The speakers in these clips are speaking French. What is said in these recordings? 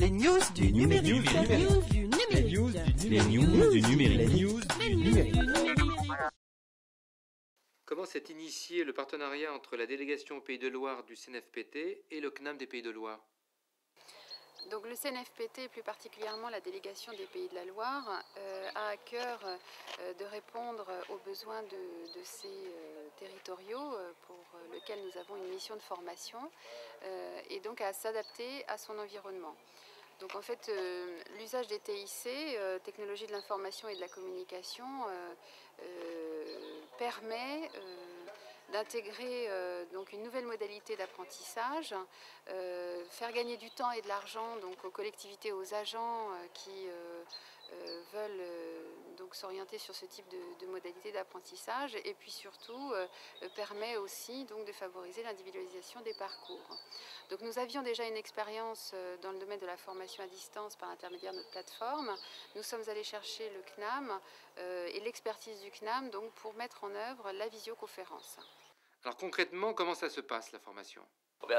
Les news du numérique. Les news du numérique. Les news du numérique. Comment s'est initié le partenariat entre la délégation aux Pays de Loire du CNFPT et le CNAM des Pays de Loire? Donc le CNFPT, plus particulièrement la délégation des Pays de la Loire, a à cœur de répondre aux besoins de ces territoriaux pour lesquels nous avons une mission de formation et donc à s'adapter à son environnement. Donc en fait, l'usage des TIC, technologies de l'information et de la communication, permet d'intégrer donc une nouvelle modalité d'apprentissage, faire gagner du temps et de l'argent donc aux collectivités, aux agents qui veulent donc s'orienter sur ce type de modalité d'apprentissage, et puis surtout permet aussi donc de favoriser l'individualisation des parcours. Donc nous avions déjà une expérience dans le domaine de la formation à distance par l'intermédiaire de notre plateforme. Nous sommes allés chercher le CNAM et l'expertise du CNAM donc pour mettre en œuvre la visioconférence. Alors concrètement, comment ça se passe la formation?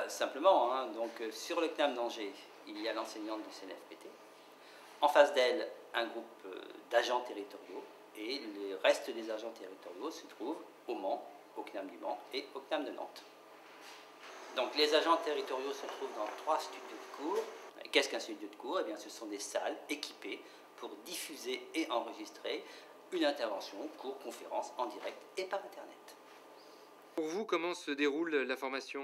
Simplement, donc, sur le CNAM d'Angers, il y a l'enseignante du CNFPT. En face d'elle, un groupe d'agents territoriaux, et le reste des agents territoriaux se trouvent au Mans, au CNAM du Mans et au CNAM de Nantes. Donc les agents territoriaux se trouvent dans 3 studios de cours. Qu'est-ce qu'un studio de cours? Eh bien, ce sont des salles équipées pour diffuser et enregistrer une intervention, cours, conférence en direct et par Internet. Pour vous, comment se déroule la formation?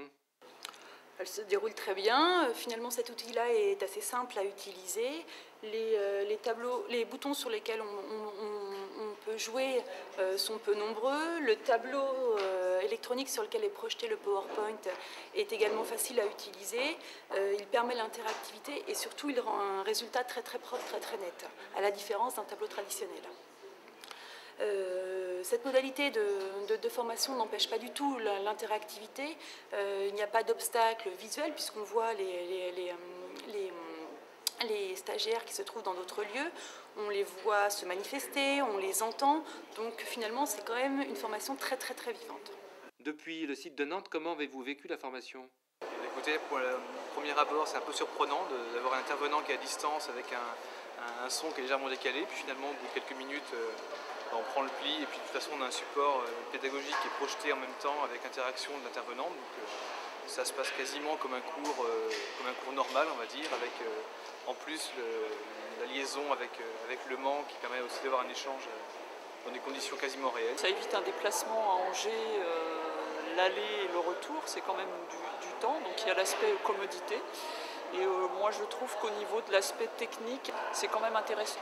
Elle se déroule très bien. Finalement, cet outil-là est assez simple à utiliser. Les boutons sur lesquels on peut jouer sont peu nombreux. Le tableau électronique sur lequel est projeté le PowerPoint est également facile à utiliser. Il permet l'interactivité et surtout, il rend un résultat très très propre, très très net, à la différence d'un tableau traditionnel. Cette modalité de formation n'empêche pas du tout l'interactivité. Il n'y a pas d'obstacle visuel puisqu'on voit les stagiaires qui se trouvent dans d'autres lieux. On les voit se manifester, on les entend. Donc finalement, c'est quand même une formation très très très vivante. Depuis le site de Nantes, comment avez-vous vécu la formation? Écoutez, pour le premier abord, c'est un peu surprenant d'avoir un intervenant qui est à distance avec un son qui est légèrement décalé. Puis finalement, au bout de quelques minutes, on prend le pli et puis de toute façon on a un support pédagogique qui est projeté en même temps avec interaction de l'intervenant. Donc ça se passe quasiment comme un cours normal, on va dire, avec en plus la liaison avec le Mans qui permet aussi d'avoir un échange dans des conditions quasiment réelles. Ça évite un déplacement à Angers, l'aller et le retour, c'est quand même du temps, donc il y a l'aspect commodité. Et moi je trouve qu'au niveau de l'aspect technique, c'est quand même intéressant.